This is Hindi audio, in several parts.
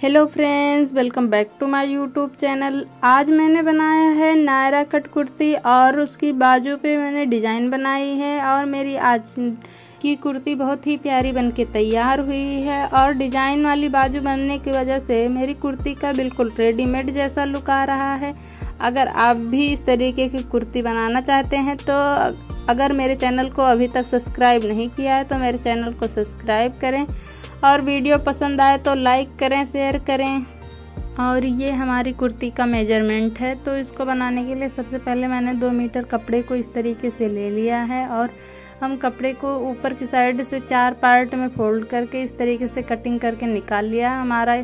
Hello friends, welcome back to my YouTube channel. आज मैंने बनाया है नायरा कट कुर्ती और उसकी बाजू पे मैंने डिज़ाइन बनाई है और मेरी आज की कुर्ती बहुत ही प्यारी बनके तैयार हुई है। और डिज़ाइन वाली बाजू बनने की वजह से मेरी कुर्ती का बिल्कुल रेडीमेड जैसा लुक आ रहा है। अगर आप भी इस तरीके की कुर्ती बनाना चाहते हैं तो अगर मेरे चैनल को अभी तक सब्सक्राइब नहीं किया है तो मेरे चैनल को सब्सक्राइब करें और वीडियो पसंद आए तो लाइक करें, शेयर करें। और ये हमारी कुर्ती का मेजरमेंट है। तो इसको बनाने के लिए सबसे पहले मैंने 2 मीटर कपड़े को इस तरीके से ले लिया है और हम कपड़े को ऊपर की साइड से 4 पार्ट में फोल्ड करके इस तरीके से कटिंग करके निकाल लिया। हमारा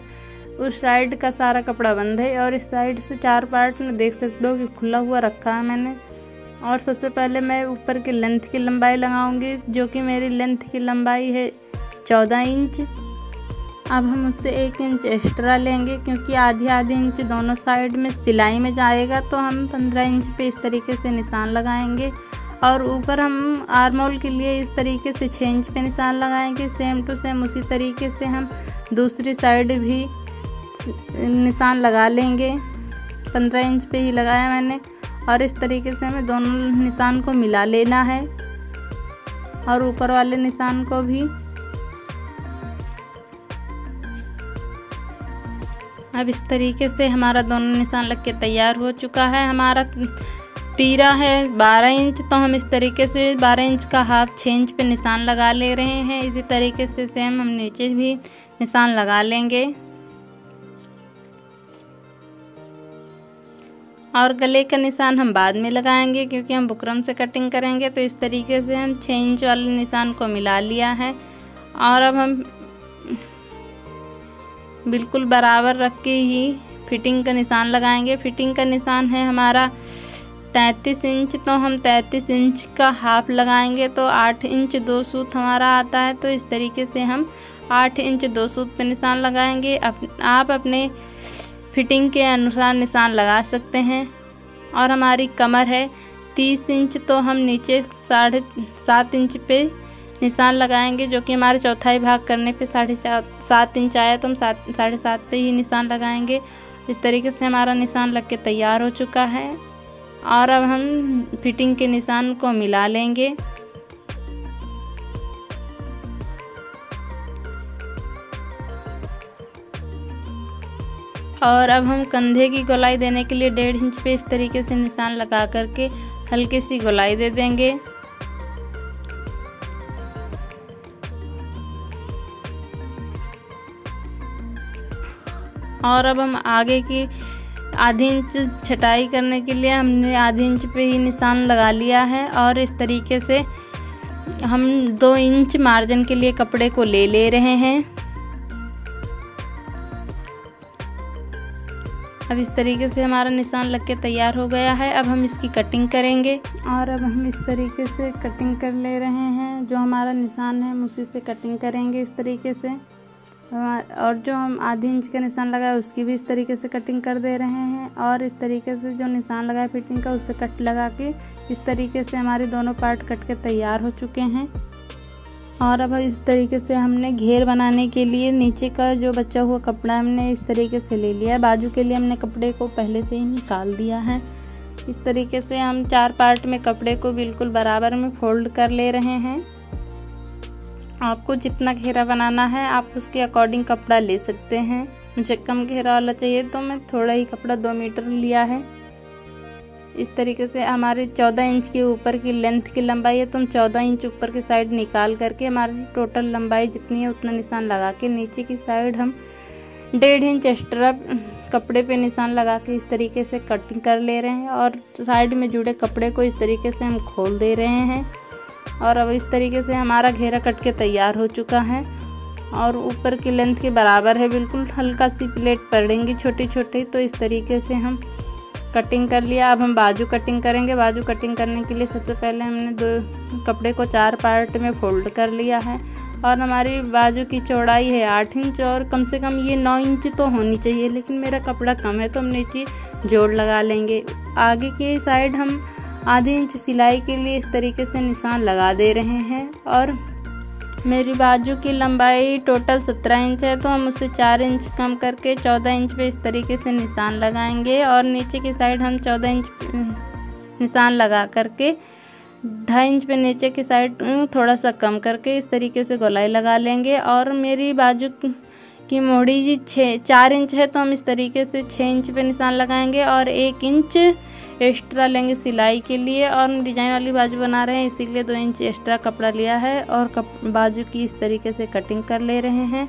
उस साइड का सारा कपड़ा बंद है और इस साइड से 4 पार्ट में देख सकते हो कि खुला हुआ रखा है मैंने। और सबसे पहले मैं ऊपर की लेंथ की लंबाई लगाऊंगी, जो कि मेरी लेंथ की लंबाई है 14 इंच। अब हम उससे 1 इंच एक्स्ट्रा लेंगे क्योंकि आधी इंच दोनों साइड में सिलाई में जाएगा, तो हम 15 इंच पे इस तरीके से निशान लगाएंगे। और ऊपर हम आर्मोल के लिए इस तरीके से 6 इंच पे निशान लगाएंगे। सेम टू सेम उसी तरीके से हम दूसरी साइड भी निशान लगा लेंगे। 15 इंच पे ही लगाया मैंने और इस तरीके से हमें दोनों निशान को मिला लेना है और ऊपर वाले निशान को भी। अब इस तरीके से हमारा दोनों निशान लग के तैयार हो चुका है। हमारा तीरा है 12 इंच, तो हम इस तरीके से 12 इंच का हाफ 6 इंच पे निशान लगा ले रहे हैं। इसी तरीके से सेम हम नीचे भी निशान लगा लेंगे। और गले का निशान हम बाद में लगाएंगे क्योंकि हम बुकरम से कटिंग करेंगे। तो इस तरीके से हम 6 इंच वाले निशान को मिला लिया है और अब हम बिल्कुल बराबर रख के ही फिटिंग का निशान लगाएंगे। फिटिंग का निशान है हमारा 33 इंच, तो हम 33 इंच का हाफ लगाएंगे तो 8 इंच 2 सूत हमारा आता है। तो इस तरीके से हम 8 इंच 2 सूत पे निशान लगाएंगे। आप अपने फिटिंग के अनुसार निशान लगा सकते हैं। और हमारी कमर है 30 इंच, तो हम नीचे 7.5 इंच पे निशान लगाएंगे, जो कि हमारे चौथाई भाग करने पे 7.5 इंच आया, तो हम 7.5 पे ही निशान लगाएंगे। इस तरीके से हमारा निशान लग के तैयार हो चुका है और अब हम फिटिंग के निशान को मिला लेंगे। और अब हम कंधे की गोलाई देने के लिए 1.5 इंच पे इस तरीके से निशान लगा करके हल्की सी गोलाई दे देंगे। और अब हम आगे की आधी इंच छटाई करने के लिए हमने आधी इंच पे ही निशान लगा लिया है और इस तरीके से हम 2 इंच मार्जिन के लिए कपड़े को ले रहे हैं। अब इस तरीके से हमारा निशान लग के तैयार हो गया है। अब हम इसकी कटिंग करेंगे और अब हम इस तरीके से कटिंग कर ले रहे हैं। जो हमारा निशान है हम उसी से कटिंग करेंगे इस तरीके से। और जो हम आधी इंच का निशान लगाए उसकी भी इस तरीके से कटिंग कर दे रहे हैं। और इस तरीके से जो निशान लगाए फिटिंग का उस पर कट लगा के इस तरीके से हमारे दोनों पार्ट कट के तैयार हो चुके हैं। और अब इस तरीके से हमने घेर बनाने के लिए नीचे का जो बचा हुआ कपड़ा हमने इस तरीके से ले लिया है। बाजू के लिए हमने कपड़े को पहले से ही निकाल दिया है। इस तरीके से हम 4 पार्ट में कपड़े को बिल्कुल बराबर में फोल्ड कर ले रहे हैं। आपको जितना घेरा बनाना है आप उसके अकॉर्डिंग कपड़ा ले सकते हैं। मुझे कम घेरा वाला चाहिए तो मैं थोड़ा ही कपड़ा 2 मीटर लिया है। इस तरीके से हमारी 14 इंच के ऊपर की लेंथ की लंबाई है, तो हम 14 इंच ऊपर की साइड निकाल करके हमारी टोटल लंबाई जितनी है उतना निशान लगा के नीचे की साइड हम 1.5 इंच एक्स्ट्रा कपड़े पे निशान लगा के इस तरीके से कटिंग कर ले रहे हैं। और साइड में जुड़े कपड़े को इस तरीके से हम खोल दे रहे हैं। और अब इस तरीके से हमारा घेरा कट के तैयार हो चुका है और ऊपर की लेंथ के बराबर है। बिल्कुल हल्का सी प्लेट पड़ेंगी छोटी छोटी, तो इस तरीके से हम कटिंग कर लिया। अब हम बाजू कटिंग करेंगे। बाजू कटिंग करने के लिए सबसे पहले हमने 2 कपड़े को 4 पार्ट में फोल्ड कर लिया है और हमारी बाजू की चौड़ाई है 8 इंच और कम से कम ये 9 इंच तो होनी चाहिए, लेकिन मेरा कपड़ा कम है तो हम नीचे जोड़ लगा लेंगे। आगे की साइड हम आधी इंच सिलाई के लिए इस तरीके से निशान लगा दे रहे हैं और मेरी बाजू की लंबाई टोटल 17 इंच है, तो हम उससे 4 इंच कम करके 14 इंच पे इस तरीके से निशान लगाएंगे। और नीचे की साइड हम 14 इंच निशान लगा करके 2.5 इंच पे नीचे की साइड थोड़ा सा कम करके इस तरीके से गोलाई लगा लेंगे। और मेरी बाजू की मोड़ी जी 4 इंच है, तो हम इस तरीके से 6 इंच पे निशान लगाएंगे और 1 इंच एक्स्ट्रा लेंगे सिलाई के लिए। और हम डिजाइन वाली बाजू बना रहे हैं, इसीलिए 2 इंच एक्स्ट्रा कपड़ा लिया है और बाजू की इस तरीके से कटिंग कर ले रहे हैं।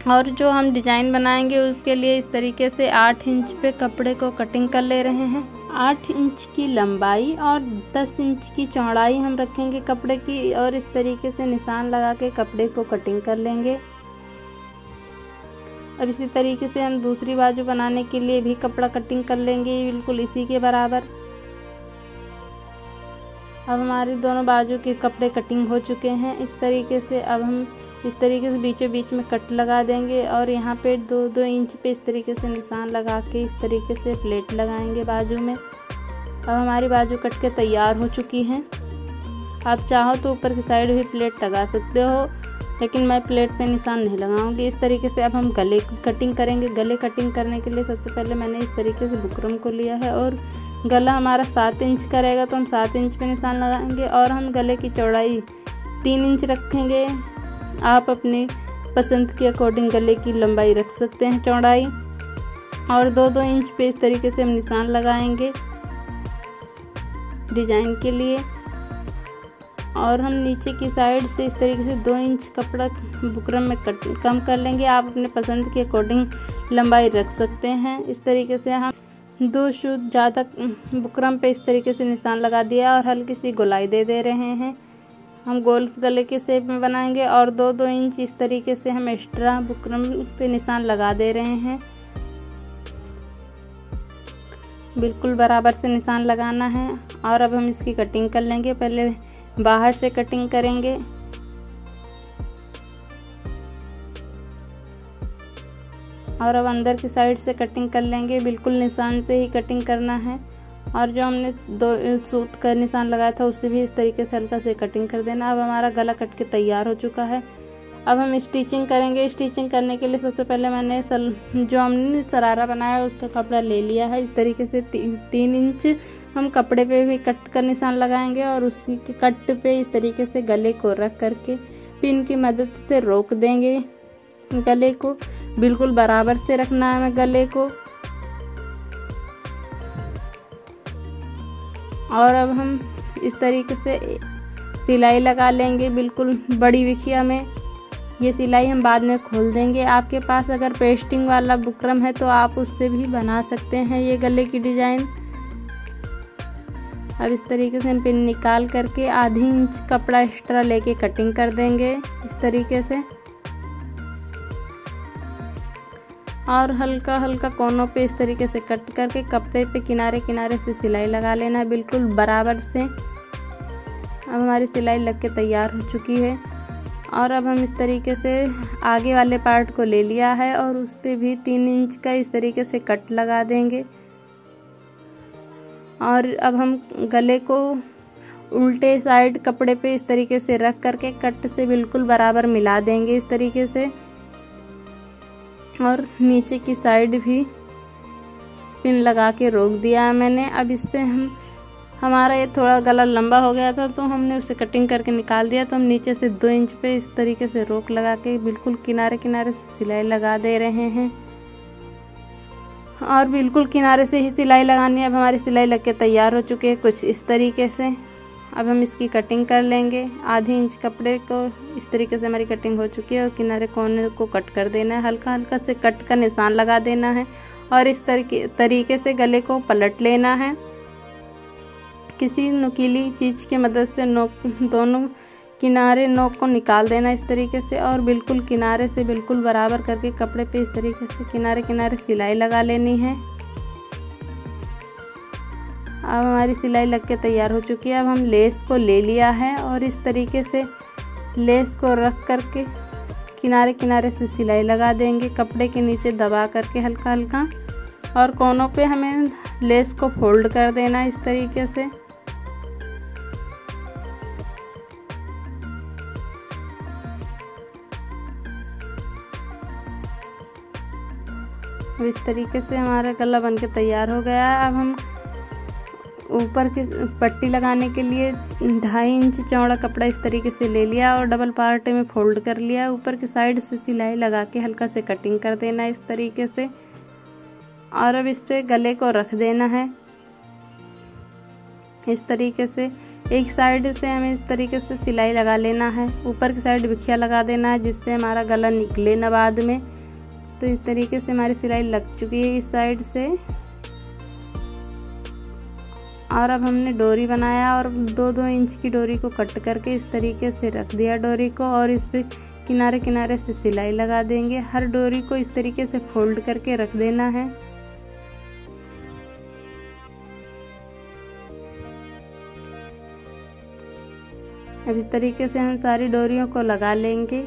और जो हम डिजाइन बनाएंगे उसके लिए इस तरीके से 8 इंच पे कपड़े को कटिंग कर ले रहे हैं। 8 इंच की लंबाई और 10 इंच की चौड़ाई हम रखेंगे कपड़े की, और इस तरीके से निशान लगा के कपड़े को कटिंग कर लेंगे। अब इसी तरीके से हम दूसरी बाजू बनाने के लिए भी कपड़ा कटिंग कर लेंगे बिल्कुल इसी के बराबर। अब हमारी दोनों बाजू के कपड़े कटिंग हो चुके हैं इस तरीके से। अब हम इस तरीके से बीचों बीच में कट लगा देंगे और यहाँ पे 2-2 इंच पे इस तरीके से निशान लगा के इस तरीके से प्लेट लगाएंगे बाजू में। अब हमारी बाजू कट के तैयार हो चुकी है। आप चाहो तो ऊपर की साइड भी प्लेट लगा सकते हो, लेकिन मैं प्लेट पे निशान नहीं लगाऊंगी। इस तरीके से अब हम गले की कटिंग करेंगे। गले कटिंग करने के लिए सबसे पहले मैंने इस तरीके से बुकरम को लिया है और गला हमारा 7 इंच का रहेगा, तो हम 7 इंच पे निशान लगाएंगे। और हम गले की चौड़ाई 3 इंच रखेंगे। आप अपनी पसंद के अकॉर्डिंग गले की लंबाई रख सकते हैं चौड़ाई। और 2-2 इंच पे इस तरीके से हम निशान लगाएंगे डिजाइन के लिए। और हम नीचे की साइड से इस तरीके से 2 इंच कपड़ा बुकरम में कम कर लेंगे। आप अपने पसंद के अकॉर्डिंग लंबाई रख सकते हैं। इस तरीके से हम 2 सूत ज़्यादा बुकरम पे इस तरीके से निशान लगा दिया और हल्की सी गोलाई दे रहे हैं। हम गोल गले के शेप में बनाएंगे और 2-2 इंच इस तरीके से हम एक्स्ट्रा बुकरम पे निशान लगा दे रहे हैं। बिल्कुल बराबर से निशान लगाना है। और अब हम इसकी कटिंग कर लेंगे। पहले बाहर से कटिंग करेंगे। और अब अंदर की साइड से कटिंग कर लेंगे। बिल्कुल निशान से ही कटिंग करना है। और जो हमने 2 सूत का निशान लगाया था उससे भी इस तरीके से हल्का से कटिंग कर देना। अब हमारा गला कट के तैयार हो चुका है। अब हम स्टिचिंग करेंगे। स्टिचिंग करने के लिए सबसे पहले मैंने जो हमने शरारा बनाया उसका कपड़ा ले लिया है। इस तरीके से 3 इंच हम कपड़े पे भी कट कर निशान लगाएंगे और उसी के कट पे इस तरीके से गले को रख करके पिन की मदद से रोक देंगे। गले को बिल्कुल बराबर से रखना है गले को। और अब हम इस तरीके से सिलाई लगा लेंगे बिल्कुल बड़ी बिखिया में। ये सिलाई हम बाद में खोल देंगे। आपके पास अगर पेस्टिंग वाला बुकरम है तो आप उससे भी बना सकते हैं ये गले की डिजाइन। अब इस तरीके से हम पिन निकाल करके आधी इंच कपड़ा एक्स्ट्रा लेके कटिंग कर देंगे इस तरीके से। और हल्का हल्का कोनों पे इस तरीके से कट करके कपड़े पे किनारे किनारे से सिलाई लगा लेना है बिल्कुल बराबर से। अब हमारी सिलाई लग के तैयार हो चुकी है। और अब हम इस तरीके से आगे वाले पार्ट को ले लिया है और उस पर भी 3 इंच का इस तरीके से कट लगा देंगे। और अब हम गले को उल्टे साइड कपड़े पे इस तरीके से रख करके कट से बिल्कुल बराबर मिला देंगे इस तरीके से। और नीचे की साइड भी पिन लगा के रोक दिया है मैंने। अब इस पे हमारा ये थोड़ा गला लंबा हो गया था तो हमने उसे कटिंग करके निकाल दिया। तो हम नीचे से 2 इंच पे इस तरीके से रोक लगा के बिल्कुल किनारे किनारे से सिलाई लगा दे रहे हैं। और बिल्कुल किनारे से ही सिलाई लगानी है। अब हमारी सिलाई लग के तैयार हो चुकी है कुछ इस तरीके से। अब हम इसकी कटिंग कर लेंगे। आधी इंच कपड़े को इस तरीके से हमारी कटिंग हो चुकी है और किनारे कोने को कट कर देना है। हल्का हल्का से कट का निशान लगा देना है और इस तरीके से गले को पलट लेना है। किसी नुकीली चीज़ की मदद से दोनों किनारे नोक को निकाल देना इस तरीके से। और बिल्कुल किनारे से बिल्कुल बराबर करके कपड़े पे इस तरीके से किनारे किनारे सिलाई लगा लेनी है। अब हमारी सिलाई लग के तैयार हो चुकी है। अब हम लेस को ले लिया है और इस तरीके से लेस को रख करके किनारे किनारे से सिलाई लगा देंगे कपड़े के नीचे दबा करके हल्का हल्का। और कोनों पे हमें लेस को फोल्ड कर देना इस तरीके से। अब इस तरीके से हमारा गला बनके तैयार हो गया है। अब हम ऊपर की पट्टी लगाने के लिए 2.5 इंच चौड़ा कपड़ा इस तरीके से ले लिया और डबल पार्ट में फोल्ड कर लिया। ऊपर की साइड से सिलाई लगा के हल्का से कटिंग कर देना इस तरीके से। और अब इस पे गले को रख देना है इस तरीके से। एक साइड से हमें इस तरीके से सिलाई लगा लेना है, ऊपर की साइड बिखिया लगा देना है जिससे हमारा गला निकले ना बाद में। तो इस तरीके से हमारी सिलाई लग चुकी है इस साइड से। और अब हमने डोरी बनाया और 2-2 इंच की डोरी को कट करके इस तरीके से रख दिया डोरी को, और इस पे किनारे किनारे से सिलाई लगा देंगे। हर डोरी को इस तरीके से फोल्ड करके रख देना है। अब इस तरीके से हम सारी डोरियों को लगा लेंगे।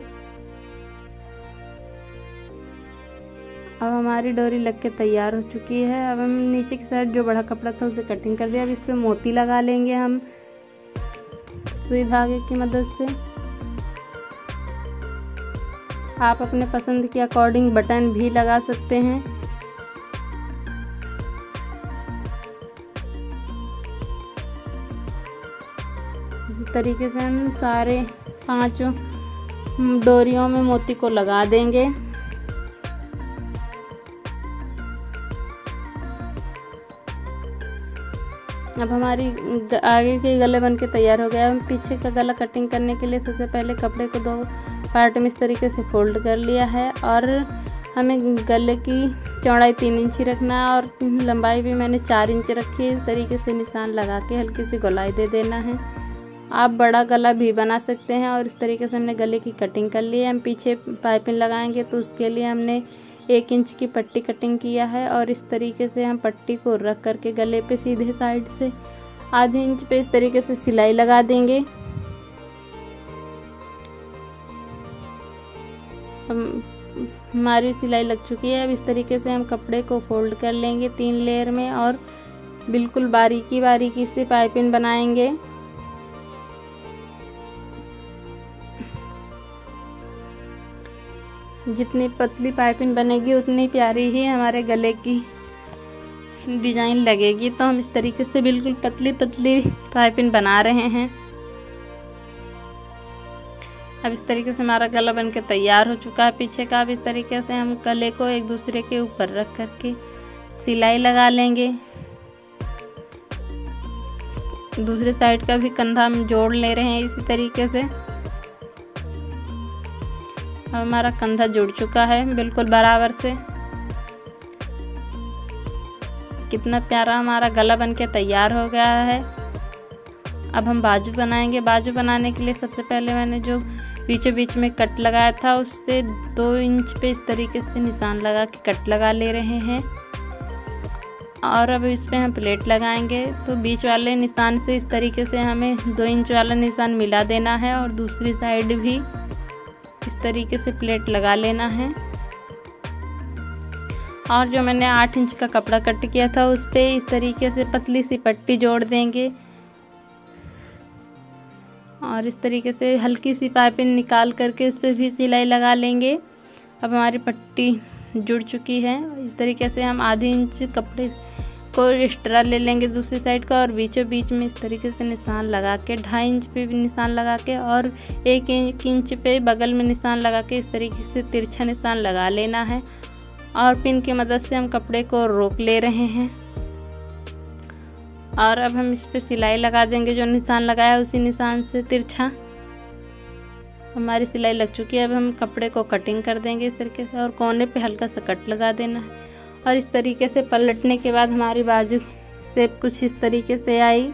अब हमारी डोरी लग के तैयार हो चुकी है। अब हम नीचे की साइड जो बड़ा कपड़ा था उसे कटिंग कर दिया। अब इस पे मोती लगा लेंगे हम सुई धागे की मदद से। आप अपने पसंद के अकॉर्डिंग बटन भी लगा सकते हैं। इसी तरीके से हम सारे 5 डोरियों में मोती को लगा देंगे। अब हमारी आगे के गले बन के तैयार हो गया। हम पीछे का गला कटिंग करने के लिए सबसे पहले कपड़े को 2 पार्ट में इस तरीके से फोल्ड कर लिया है और हमें गले की चौड़ाई 3 इंच ही रखना है और लंबाई भी मैंने 4 इंच रखी है। इस तरीके से निशान लगा के हल्की सी गोलाई दे देना है। आप बड़ा गला भी बना सकते हैं। और इस तरीके से हमने गले की कटिंग कर ली है। हम पीछे पाइपिंग लगाएंगे तो उसके लिए हमने 1 इंच की पट्टी कटिंग किया है और इस तरीके से हम पट्टी को रख करके गले पे सीधे साइड से आधे इंच पे इस तरीके से सिलाई लगा देंगे। हमारी सिलाई लग चुकी है। अब इस तरीके से हम कपड़े को फोल्ड कर लेंगे 3 लेयर में और बिल्कुल बारीकी बारीकी से पाइपिंग बनाएंगे। जितनी पतली पाइपिंग बनेगी उतनी प्यारी ही हमारे गले की डिजाइन लगेगी। तो हम इस तरीके से बिल्कुल पतली पतली पाइपिंग बना रहे हैं। अब इस तरीके से हमारा गला बनके तैयार हो चुका है पीछे का। अब इस तरीके से हम गले को एक दूसरे के ऊपर रख करके सिलाई लगा लेंगे। दूसरे साइड का भी कंधा हम जोड़ ले रहे हैं इसी तरीके से। अब हमारा कंधा जुड़ चुका है बिल्कुल बराबर से। कितना प्यारा हमारा गला बनके तैयार हो गया है। अब हम बाजू बनाएंगे। बाजू बनाने के लिए सबसे पहले मैंने जो बीचों बीच में कट लगाया था उससे 2 इंच पे इस तरीके से निशान लगा के कट लगा ले रहे हैं। और अब इस पे हम प्लेट लगाएंगे। तो बीच वाले निशान से इस तरीके से हमें 2 इंच वाला निशान मिला देना है और दूसरी साइड भी इस तरीके से प्लेट लगा लेना है। और जो मैंने 8 इंच का कपड़ा कट किया था उस पे इस तरीके से पतली सी पट्टी जोड़ देंगे और इस तरीके से हल्की सी पाइपिंग निकाल करके उस पर भी सिलाई लगा लेंगे। अब हमारी पट्टी जुड़ चुकी है। इस तरीके से हम आधे इंच कपड़े को एक्स्ट्रा ले लेंगे दूसरी साइड का और बीचों बीच में इस तरीके से निशान लगा के 2.5 इंच पे भी निशान लगा के और 1 इंच पे बगल में निशान लगा के इस तरीके से तिरछा निशान लगा लेना है। और पिन की मदद से हम कपड़े को रोक ले रहे हैं और अब हम इस पे सिलाई लगा देंगे। जो निशान लगाया उसी निशान से तिरछा हमारी सिलाई लग चुकी है। अब हम कपड़े को कटिंग कर देंगे इस तरीके से और कोने पे हल्का सा कट लगा देना है। और इस तरीके से पलटने के बाद हमारी बाजू शेप कुछ इस तरीके से आई।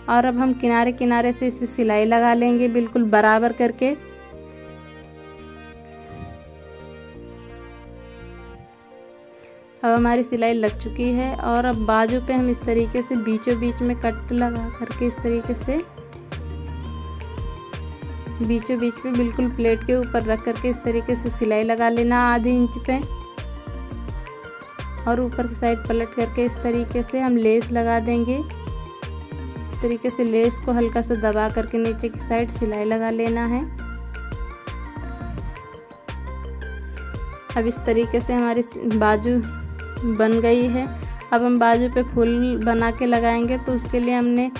और अब हम किनारे किनारे से इस पे सिलाई लगा लेंगे बिल्कुल बराबर करके। अब हमारी सिलाई लग चुकी है और अब बाजू पे हम इस तरीके से बीचों बीच में कट लगा करके इस तरीके से बीचों बीच में बिल्कुल प्लेट के ऊपर रख करके इस तरीके से सिलाई लगा लेना आधे इंच पे। और ऊपर की साइड पलट करके इस तरीके से हम लेस लगा देंगे। इस तरीके से लेस को हल्का सा दबा करके नीचे की साइड सिलाई लगा लेना है। अब इस तरीके से हमारी बाजू बन गई है। अब हम बाजू पे फूल बना के लगाएंगे, तो उसके लिए हमने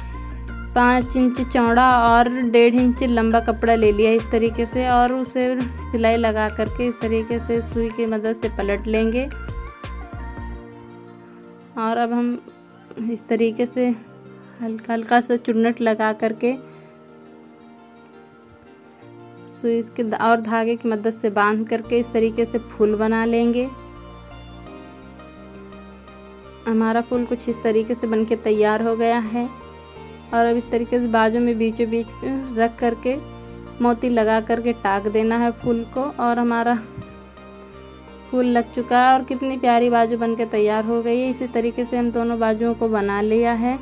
5 इंच चौड़ा और 1.5 इंच लंबा कपड़ा ले लिया इस तरीके से, और उसे सिलाई लगा करके इस तरीके से सुई की मदद से पलट लेंगे। और अब हम इस तरीके से हल्का हल्का सा चुन्नट लगा करके सुई के और धागे की मदद से बांध करके इस तरीके से फूल बना लेंगे। हमारा फूल कुछ इस तरीके से बनके तैयार हो गया है। और अब इस तरीके से बाजू में बीचों बीच रख करके मोती लगा करके टाक देना है फूल को, और हमारा फूल लग चुका है और कितनी प्यारी बाजू बनके तैयार हो गई है। इसी तरीके से हम दोनों बाजुओं को बना लिया है।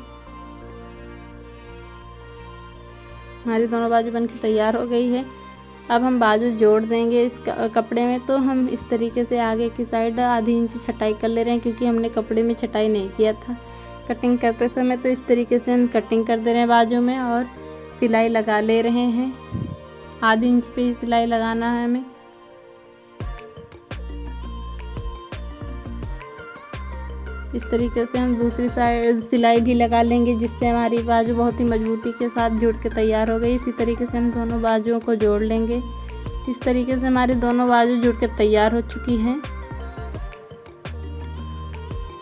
हमारी दोनों बाजू बनके तैयार हो गई है। अब हम बाजू जोड़ देंगे इस कपड़े में। तो हम इस तरीके से आगे की साइड आधी इंच छटाई कर ले रहे हैं, क्योंकि हमने कपड़े में छटाई नहीं किया था कटिंग करते समय। तो इस तरीके से हम कटिंग कर दे रहे हैं बाजू में और सिलाई लगा ले रहे हैं। आधी इंच पे सिलाई लगाना है हमें। इस तरीके से हम दूसरी साइड सिलाई भी लगा लेंगे, जिससे हमारी बाजू बहुत ही मजबूती के साथ जुड़ के तैयार हो गई। इसी तरीके से हम दोनों बाजुओं को जोड़ लेंगे। इस तरीके से हमारी दोनों बाजू जुड़ के तैयार हो चुकी हैं।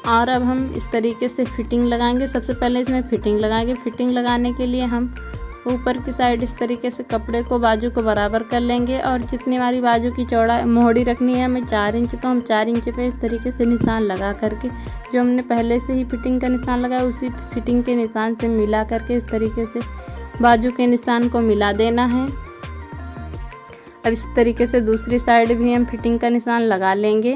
और अब हम इस तरीके से फिटिंग लगाएंगे। सबसे पहले इसमें फिटिंग लगाएंगे। फिटिंग लगाने के लिए हम ऊपर की साइड इस तरीके से कपड़े को बाजू को बराबर कर लेंगे, और जितनी हमारी बाजू की चौड़ा मोहड़ी रखनी है हमें 4 इंच, तो हम 4 इंच पे इस तरीके से निशान लगा करके जो हमने पहले से ही फिटिंग का निशान लगाया उसी फिटिंग के निशान से मिला करके इस तरीके से बाजू के निशान को मिला देना है। अब इस तरीके से दूसरी साइड भी हम फिटिंग का निशान लगा लेंगे।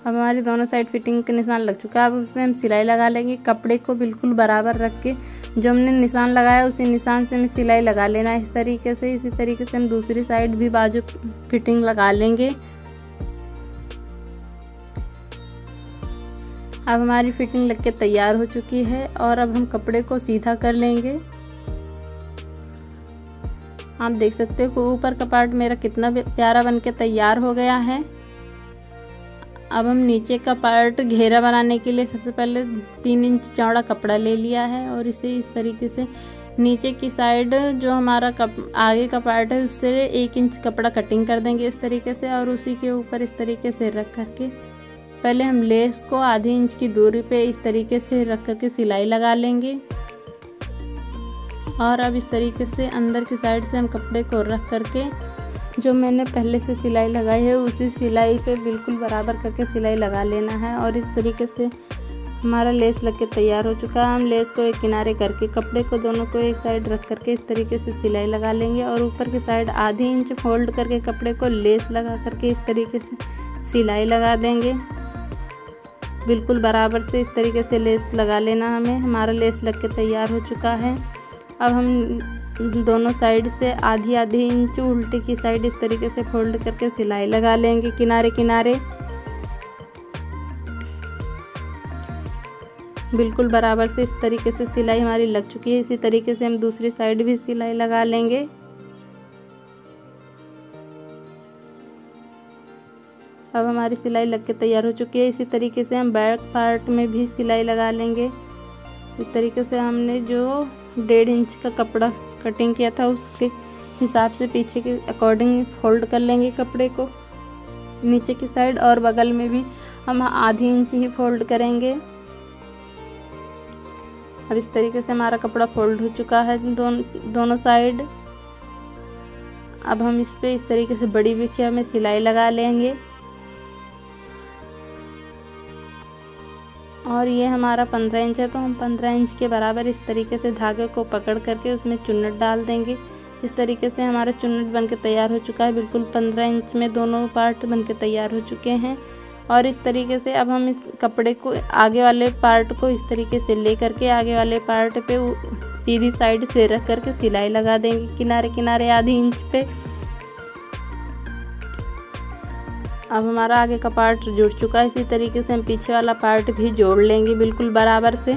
अब हमारी दोनों साइड फिटिंग का निशान लग चुका है। अब उसमें हम सिलाई लगा लेंगे। कपड़े को बिल्कुल बराबर रख के जो हमने निशान लगाया उसी निशान से हमें सिलाई लगा लेना है इस तरीके से। इसी तरीके से हम दूसरी साइड भी बाजू फिटिंग लगा लेंगे। अब हमारी फिटिंग लग के तैयार हो चुकी है, और अब हम कपड़े को सीधा कर लेंगे। आप देख सकते हो कि ऊपर का पार्ट मेरा कितना प्यारा बन के तैयार हो गया है। अब हम नीचे का पार्ट घेरा बनाने के लिए सबसे पहले 3 इंच चौड़ा कपड़ा ले लिया है, और इसे इस तरीके से नीचे की साइड जो हमारा आगे का पार्ट है उससे 1 इंच कपड़ा कटिंग कर देंगे इस तरीके से, और उसी के ऊपर इस तरीके से रख करके पहले हम लेस को आधी इंच की दूरी पे इस तरीके से रख करके सिलाई लगा लेंगे। और अब इस तरीके से अंदर की साइड से हम कपड़े को रख करके जो मैंने पहले से सिलाई लगाई है उसी सिलाई पे बिल्कुल बराबर करके सिलाई लगा लेना है। और इस तरीके से हमारा लेस लग के तैयार हो चुका है। हम लेस को एक किनारे करके कपड़े को दोनों को एक साइड रख करके इस तरीके से सिलाई लगा लेंगे, और ऊपर की साइड आधी इंच फोल्ड करके कपड़े को लेस लगा करके इस तरीके से सिलाई लगा देंगे। बिल्कुल बराबर से इस तरीके से लेस लगा लेना हमें। हमारा लेस लग के तैयार हो चुका है। अब हम दोनों साइड से आधी आधी इंच उल्टी की साइड इस तरीके से फोल्ड करके सिलाई लगा लेंगे किनारे किनारे। बिल्कुल बराबर से इस तरीके से सिलाई हमारी लग चुकी है। इसी तरीके से हम दूसरी साइड भी सिलाई लगा लेंगे। अब हमारी सिलाई लग के तैयार हो चुकी है। इसी तरीके से हम बैक पार्ट में भी सिलाई लगा लेंगे। इस तरीके से हमने जो 1.5 इंच का कपड़ा कटिंग किया था उसके हिसाब से पीछे के अकॉर्डिंग फोल्ड कर लेंगे कपड़े को नीचे की साइड, और बगल में भी हम आधी इंच ही फोल्ड करेंगे। अब इस तरीके से हमारा कपड़ा फोल्ड हो चुका है दोनों साइड। अब हम इस पे इस तरीके से बड़ी बिखिया में सिलाई लगा लेंगे, और ये हमारा 15 इंच है तो हम 15 इंच के बराबर इस तरीके से धागे को पकड़ करके उसमें चुन्नट डाल देंगे। इस तरीके से हमारा चुन्नट बनके तैयार हो चुका है। बिल्कुल 15 इंच में दोनों पार्ट बनके तैयार हो चुके हैं। और इस तरीके से अब हम इस कपड़े को आगे वाले पार्ट को इस तरीके से ले करके आगे वाले पार्ट पे सीधी साइड से रख करके सिलाई लगा देंगे किनारे किनारे आधी इंच पे। अब हमारा आगे का पार्ट जुड़ चुका है। इसी तरीके से हम पीछे वाला पार्ट भी जोड़ लेंगे बिल्कुल बराबर से।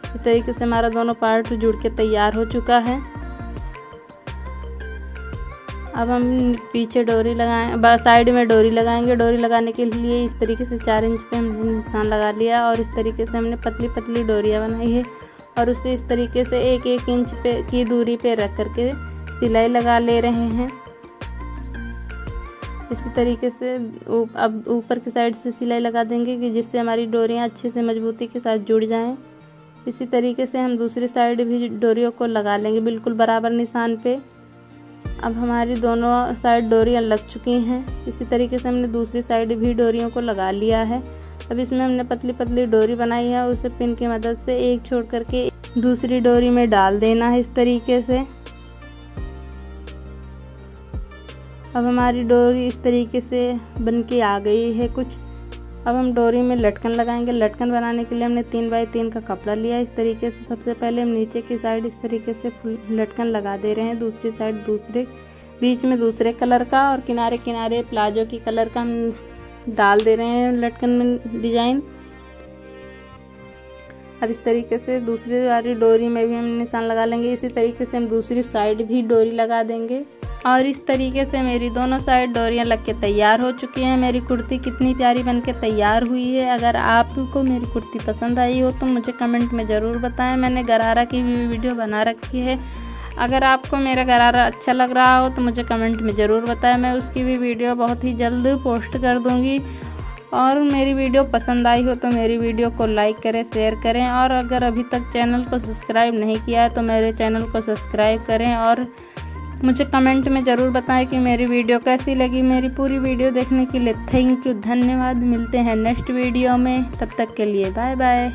इस तरीके से हमारा दोनों पार्ट जुड़ के तैयार हो चुका है। अब हम पीछे डोरी लगाएं, साइड में डोरी लगाएंगे। डोरी लगाने के लिए इस तरीके से 4 इंच पे हमने निशान लगा लिया और इस तरीके से हमने पतली पतली डोरियाँ बनाई है और उसे इस तरीके से 1-1 इंच पे की दूरी पे रख करके सिलाई लगा ले रहे हैं। इसी तरीके से अब ऊपर की साइड से सिलाई लगा देंगे कि जिससे हमारी डोरियाँ अच्छे से मजबूती के साथ जुड़ जाएं। इसी तरीके से हम दूसरी साइड भी डोरियों को लगा लेंगे बिल्कुल बराबर निशान पे। अब हमारी दोनों साइड डोरियाँ लग चुकी हैं। इसी तरीके से हमने दूसरी साइड भी डोरियों को लगा लिया है। अब इसमें हमने पतली पतली डोरी बनाई है, उसे पिन की मदद से एक छोड़ करके दूसरी डोरी में डाल देना है इस तरीके से। अब हमारी डोरी इस तरीके से बन के आ गई है कुछ। अब हम डोरी में लटकन लगाएंगे। लटकन बनाने के लिए हमने 3x3 का कपड़ा लिया। इस तरीके से सबसे पहले हम नीचे की साइड इस तरीके से लटकन लगा दे रहे हैं, दूसरी साइड दूसरे, बीच में दूसरे कलर का और किनारे किनारे प्लाजो की कलर का हम डाल दे रहे हैं लटकन में डिजाइन। अब इस तरीके से दूसरी वाली डोरी में भी हम निशान लगा लेंगे। इसी तरीके से हम दूसरी साइड भी डोरी लगा देंगे और इस तरीके से मेरी दोनों साइड डोरियां लग के तैयार हो चुकी हैं। मेरी कुर्ती कितनी प्यारी बन के तैयार हुई है। अगर आपको मेरी कुर्ती पसंद आई हो तो मुझे कमेंट में ज़रूर बताएं। मैंने गरारा की भी वीडियो बना रखी है। अगर आपको मेरा गरारा अच्छा लग रहा हो तो मुझे कमेंट में ज़रूर बताएं। मैं उसकी भी वीडियो बहुत ही जल्द पोस्ट कर दूँगी। और मेरी वीडियो पसंद आई हो तो मेरी वीडियो को लाइक करें, शेयर करें और अगर अभी तक चैनल को सब्सक्राइब नहीं किया है तो मेरे चैनल को सब्सक्राइब करें और मुझे कमेंट में ज़रूर बताएं कि मेरी वीडियो कैसी लगी। मेरी पूरी वीडियो देखने के लिए थैंक यू, धन्यवाद। मिलते हैं नेक्स्ट वीडियो में, तब तक के लिए बाय बाय।